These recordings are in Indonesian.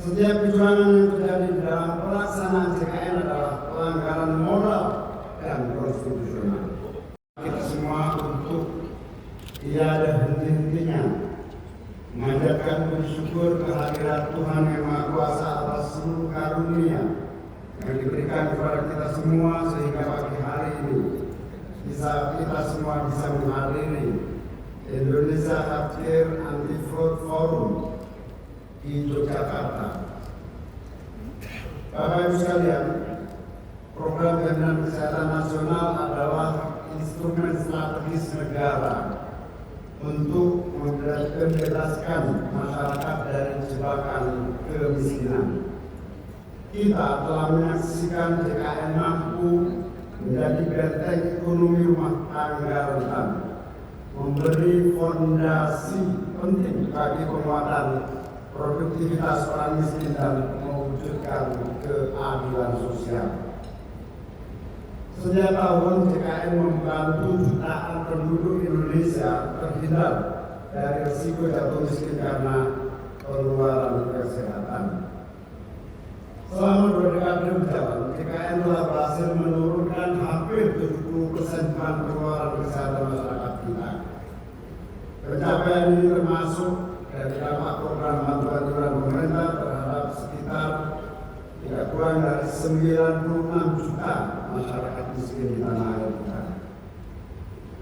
Setiap kecurangan yang terjadi di dalam pelaksanaan JKN adalah pelanggaran moral dan konstitusional. Kita semua untuk tiada henti-hentinya memanjatkan puji syukur kehadirat Tuhan Yang Maha Kuasa atas seluruh karunia yang diberikan kepada kita semua sehingga pagi hari ini kita semua bisa menghadiri Indonesia Healthcare Anti-Fraud Forum di Yogyakarta. Bapak Ibu sekalian, program jaminan kesehatan nasional adalah instrumen strategis negara untuk membebaskan masyarakat dari jebakan kemiskinan. Kita telah menyaksikan JKN mampu menjadi benteng ekonomi rumah tangga rentan, memberi fondasi penting bagi penguatan produktivitas orang miskin dan mewujudkan keadilan sosial. Setiap tahun JKN membantu jutaan penduduk Indonesia terhindar dari risiko jatuh miskin karena pengeluaran kesehatan. Selama 2 dekade berjalan, JKN telah berhasil menurunkan hampir 70% beban pengeluaran kesehatan masyarakat kita. Pencapaian ini termasuk dari dampak program bantuan iuran pemerintah terhadap sekitar tidak kurang dari 96 juta masyarakat miskin di tanah air kita.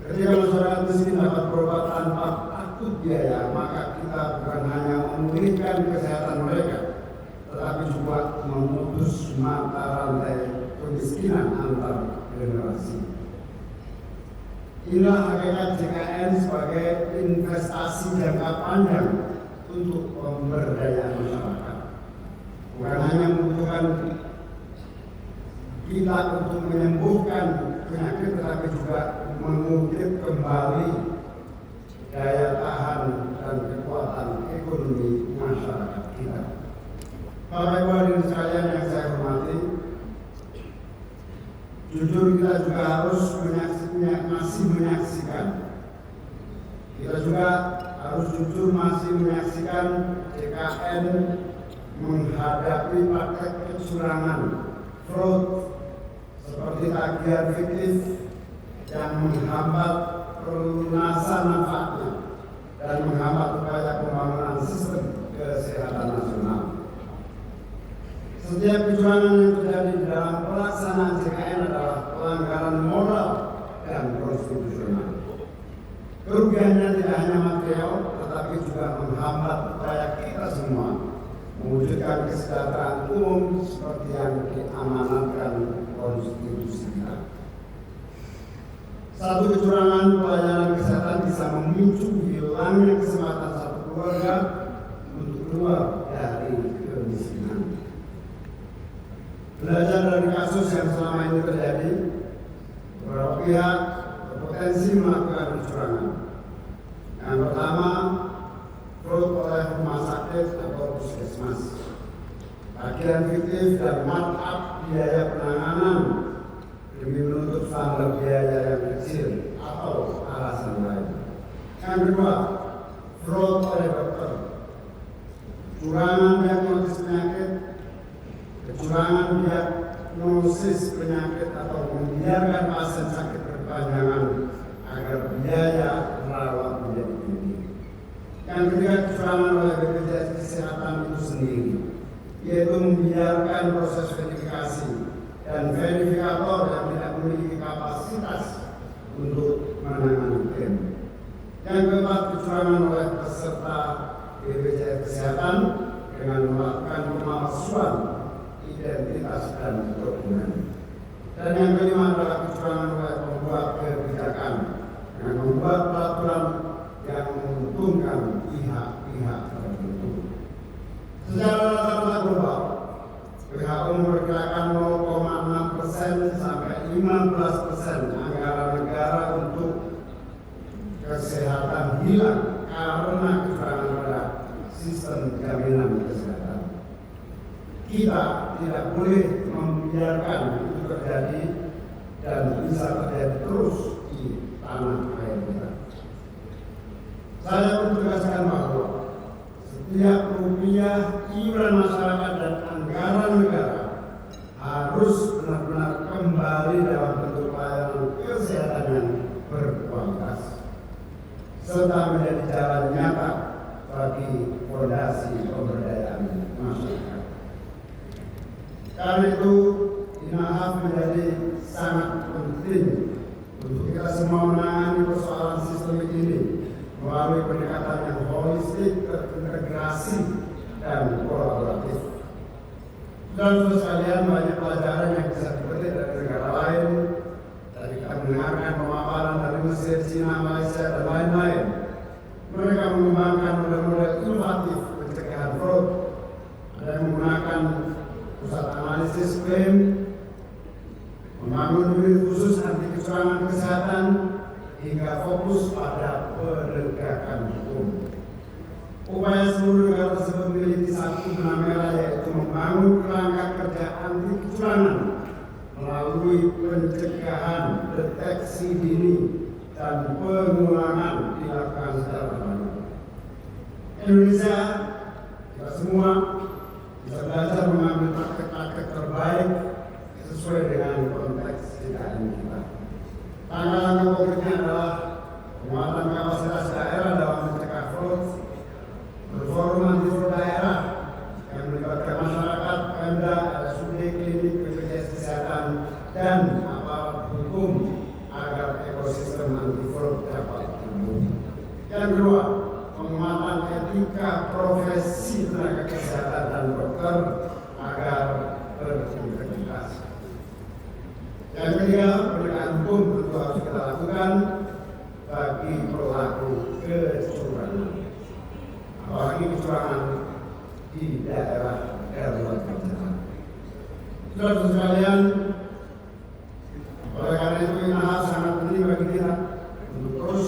Ketika masyarakat miskin dapat berobat tanpa takut biaya, maka kita bukan hanya memulihkan kesehatan mereka, tetapi juga memutus mata rantai kemiskinan antar generasi. Inilah hakikat JKN sebagai investasi jangka panjang untuk pemberdayaan masyarakat. Bukan hanya membutuhkan kita untuk menyembuhkan penyakit, tetapi juga mengungkit kembali daya tahan dan kekuatan ekonomi masyarakat kita. Bapak Ibu hadirin sekalian yang saya hormati, jujur kita juga harus masih menyaksikan. Kita juga harus jujur masih menyaksikan JKN menghadapi praktek kecurangan, fraud, seperti tagihan fiktif yang menghambat pelunasan manfaatnya dan menghambat upaya pembangunan sistem kesehatan nasional. Setiap kecurangan yang terjadi di dalam pelaksanaan JKN adalah pelanggaran moral dan konstitusional. Kerugiannya tidak hanya material, tetapi juga menghambat upaya kita semua mewujudkan kesejahteraan umum seperti yang diamanatkan konstitusi kita. Satu kecurangan pelayanan kesehatan bisa memicu hilangnya kesempatan satu keluarga untuk keluar dari kemiskinan. Belajar dari kasus yang selama ini terjadi, beberapa pihak berpotensi melakukan kecurangan. Yang pertama, fraud oleh rumah sakit atau puskesmas, tagihan fiktif dan markup biaya penanganan demi menuntut standar biaya yang kecil atau alasan lain. Yang kedua, fraud oleh dokter, kecurangan diagnosis penyakit, kecurangan diagnosis penyakit atau membiarkan pasien sakit berkepanjangan agar biaya rawat menjadi tinggi. Yang ketiga, kecurangan oleh BPJS Kesehatan itu sendiri, yaitu membiarkan proses verifikasi dan verifikator yang tidak memiliki kapasitas untuk menangani klaim. Yang keempat, kecurangan oleh peserta BPJS Kesehatan dengan melakukan pemalsuan identitas dan dokumen. Dan yang kelima adalah kecurangan oleh pembuat kebijakan dengan membuat peraturan yang menguntungkan pihak-pihak tertentu. Secara rata-rata global, WHO memperkirakan 0,6% sampai 15% anggaran negara untuk kesehatan hilang karena kecurangan pada sistem jaminan kesehatan. Kita tidak boleh membiarkan itu terjadi dan bisa terjadi terus di tanah air kita. Saya menegaskan bahwa setiap rupiah iuran masyarakat dan anggaran negara harus benar-benar kembali dalam bentuk pelayanan kesehatan yang berkualitas serta menjadi jalan nyata bagi fondasi pemberdayaan masyarakat. Karena itu, INAHAF menjadi sangat penting untuk kita semua menangani persoalan sistemik ini melalui pendekatan yang holistik, terintegrasi, dan kolaboratif. Dan sekalian, banyak pelajaran yang bisa dipetik dari negara lain. Tadi kita mendengarkan pemaparan dari Mesir, Cina, Malaysia, dan lain-lain. Mereka mengembangkan model-model inovatif pencegahan fraud. Ada yang menggunakan pusat analisis klaim, membangun unit khusus anti kecurangan kesehatan, hingga fokus pada penegakan hukum. Upaya seluruh negara tersebut memiliki satu benang merah, yaitu membangun kerangka kerja anti kecurangan melalui pencegahan, deteksi dini, dan pengulangan dilakukan secara berlanjut. Indonesia, kita semua bisa belajar mengambil praktek-praktek terbaik sesuai dengan konteks keadaan kita. Langkah-langkah konkretnya adalah penguatan kapasitas daerah dalam mencegah fraud, berforum anti fraud daerah yang melibatkan masyarakat, Pemda, RSUD, klinik, BPJS Kesehatan, dan aparat hukum agar ekosistem anti fraud dapat tumbuh. Yang kedua, penguatan etika profesi tenaga kesehatan dan dokter agar berintegritas. Yang ketiga, penegakan hukum tentu harus kita lakukan bagi pelaku kecurangan, apalagi kecurangan di daerah luar kerjaan. Saudara sekalian, oleh karena itu INAHAF sangat penting bagi kita untuk terus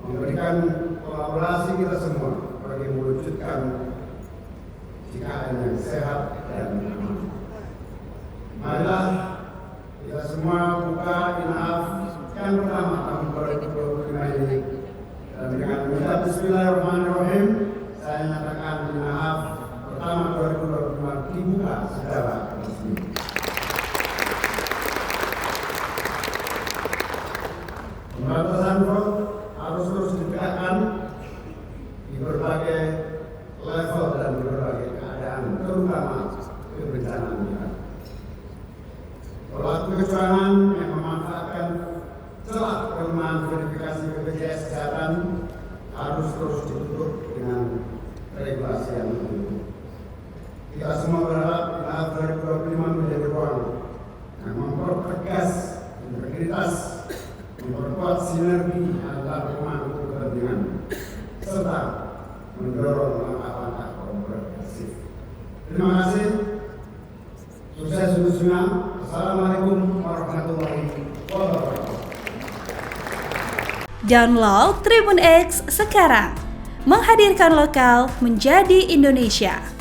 memberikan kolaborasi kita semua bagi mewujudkan IKN yang sehat dan aman. Marilah kita semua buka INAHAF yang pertama tahun 2025 ini, dan dengan mengucap Bismillahirrahmanirrahim, saya nyatakan INAHAF pertama 2025 dibuka secara resmi. Pemberantasan fraud harus terus ditegakkan di berbagai level dan di berbagai keadaan, terutama kebencanaan kita. Pelaku kecurangan yang memanfaatkan celah kelemahan verifikasi BPJS Kesehatan harus terus ditutup dengan regulasi yang betul. Kita semua berharap INAHAF 2025 menjadi ruang yang mempertegas integritas, memperkuat sinergi antar pemangku kepentingan, serta mendorong langkah-langkah progresif. Terima kasih. Sukses untuk semua. Assalamualaikum warahmatullahi wabarakatuh. Download Tribun X sekarang, menghadirkan lokal menjadi Indonesia.